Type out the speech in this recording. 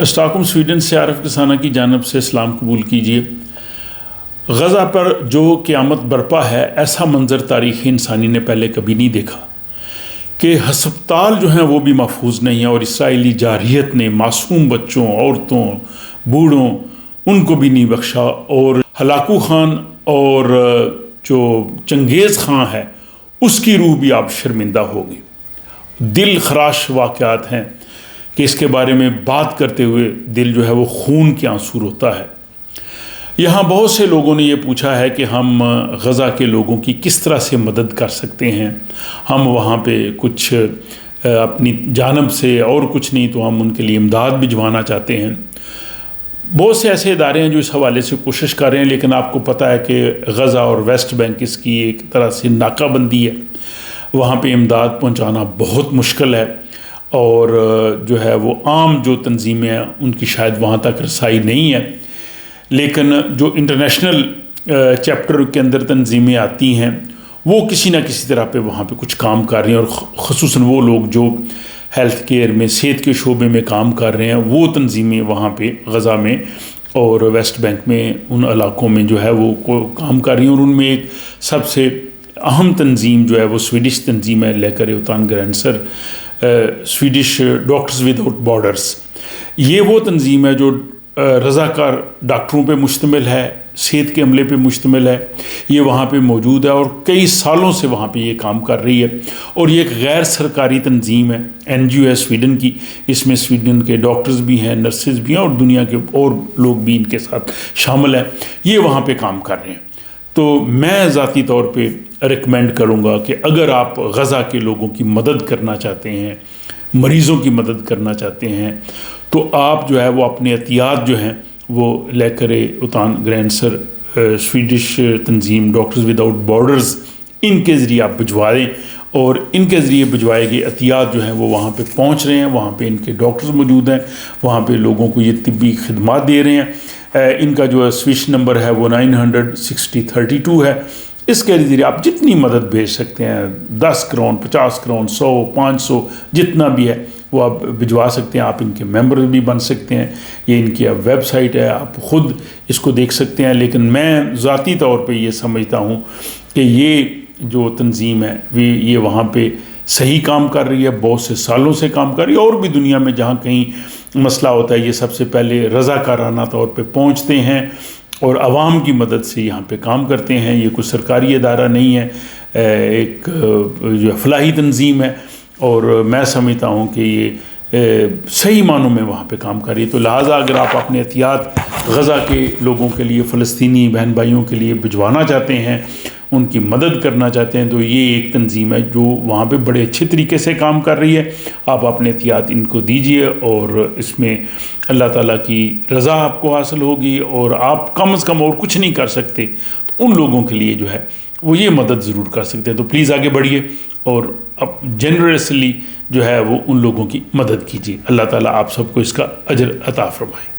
Stock home Sweden سے عارف کسانہ کی جانب سے اسلام قبول کیجیے۔ غزہ پر جو قیامت برپا ہے، ایسا منظر تاریخ انسانی نے پہلے کبھی نہیں دیکھا کہ ہسپتال جو ہیں وہ بھی محفوظ نہیں ہیں، اور اسرائیلی جارحیت نے معصوم بچوں، عورتوں، بوڑھوں ان کو بھی نہیں بخشا، اور ہلاکو خان اور جو چنگیز خان ہے اس کی روح بھی اب شرمندہ ہوگی۔ دل خراش واقعات ہیں کہ اس کے بارے میں بات کرتے ہوئے دل جو ہے وہ خون کے آنسو روتا ہے۔ یہاں بہت سے لوگوں نے یہ پوچھا ہے کہ ہم غزہ کے لوگوں کی کس طرح سے مدد کر سکتے ہیں، ہم وہاں پہ کچھ اپنی جانب سے اور کچھ نہیں تو ہم ان کے لیے امداد بھجوانا چاہتے ہیں۔ بہت سے ایسے ادارے ہیں جو اس حوالے سے کوشش کر رہے ہیں، لیکن آپ کو پتہ ہے کہ غزہ اور ویسٹ بینک اس کی ایک طرح سے ناکہ بندی ہے، وہاں پہ امداد پہنچانا بہت مشکل ہے، اور جو ہے وہ عام جو تنظیمیں ہیں ان کی شاید وہاں تک رسائی نہیں ہے، لیکن جو انٹرنیشنل چیپٹر کے اندر تنظیمیں آتی ہیں وہ کسی نہ کسی طرح پہ وہاں پہ کچھ کام کر رہے ہیں، اور خصوصاً وہ لوگ جو ہیلتھ کیئر میں، صحت کے شعبے میں کام کر رہے ہیں، وہ تنظیمیں وہاں پہ غزہ میں اور ویسٹ بینک میں ان علاقوں میں جو ہے وہ کام کر رہی ہیں، اور ان میں ایک سب سے اہم تنظیم جو ہے وہ سویڈش تنظیم ہے لیکر اوتان گرینسر، سویڈش ڈاکٹرز وداؤٹ بارڈرز۔ یہ وہ تنظیم ہے جو رضاکار ڈاکٹروں پہ مشتمل ہے، صحت کے عملے پہ مشتمل ہے، یہ وہاں پہ موجود ہے اور کئی سالوں سے وہاں پہ یہ کام کر رہی ہے، اور یہ ایک غیر سرکاری تنظیم ہے، NGO ہے سویڈن کی، اس میں سویڈن کے ڈاکٹرز بھی ہیں، نرسز بھی ہیں، اور دنیا کے اور لوگ بھی ان کے ساتھ شامل ہیں، یہ وہاں پہ کام کر رہے ہیں۔ تو میں ذاتی طور پہ ریکمینڈ کروں گا کہ اگر آپ غزہ کے لوگوں کی مدد کرنا چاہتے ہیں، مریضوں کی مدد کرنا چاہتے ہیں، تو آپ جو ہے وہ اپنے احتیاط جو ہیں وہ لیکر اوتان گرینسر سویڈش تنظیم ڈاکٹرز وداؤٹ بارڈرز ان کے ذریعے آپ بھجوا دیں، اور ان کے ذریعے بھجوائے گئے احتیاط جو ہیں وہ وہاں پہ پہنچ رہے ہیں، وہاں پہ ان کے ڈاکٹرز موجود ہیں، وہاں پہ لوگوں کو یہ طبی خدمات دے رہے ہیں۔ ان کا جو سوئچ نمبر ہے وہ 900-6032 ہے، اس کے ذریعے آپ جتنی مدد بھیج سکتے ہیں، 10 کرون، 50 کرون، 100، 500 جتنا بھی ہے وہ آپ بھجوا سکتے ہیں۔ آپ ان کے ممبر بھی بن سکتے ہیں، یہ ان کی ویب سائٹ ہے، آپ خود اس کو دیکھ سکتے ہیں، لیکن میں ذاتی طور پہ یہ سمجھتا ہوں کہ یہ جو تنظیم ہے یہ وہاں پہ صحیح کام کر رہی ہے، بہت سے سالوں سے کام کر رہی ہے، اور بھی دنیا میں جہاں کہیں مسئلہ ہوتا ہے یہ سب سے پہلے رضاکارانہ طور پہ پہنچتے ہیں اور عوام کی مدد سے یہاں پہ کام کرتے ہیں۔ یہ کوئی سرکاری ادارہ نہیں ہے، ایک جو فلاحی تنظیم ہے، اور میں سمجھتا ہوں کہ یہ صحیح معنوں میں وہاں پہ کام کر رہی ہے۔ تو لہٰذا اگر آپ اپنے احتیاط غزہ کے لوگوں کے لیے، فلسطینی بہن بھائیوں کے لیے بھجوانا چاہتے ہیں، ان کی مدد کرنا چاہتے ہیں، تو یہ ایک تنظیم ہے جو وہاں پہ بڑے اچھے طریقے سے کام کر رہی ہے۔ آپ اپنے احتیاط ان کو دیجئے، اور اس میں اللہ تعالیٰ کی رضا آپ کو حاصل ہوگی، اور آپ کم از کم اور کچھ نہیں کر سکتے تو ان لوگوں کے لیے جو ہے وہ یہ مدد ضرور کر سکتے ہیں۔ تو پلیز آگے بڑھیے اور اب جنرسلی جو ہے وہ ان لوگوں کی مدد کیجیے۔ اللہ تعالیٰ آپ سب کو اس کا اجر عطا فرمائے۔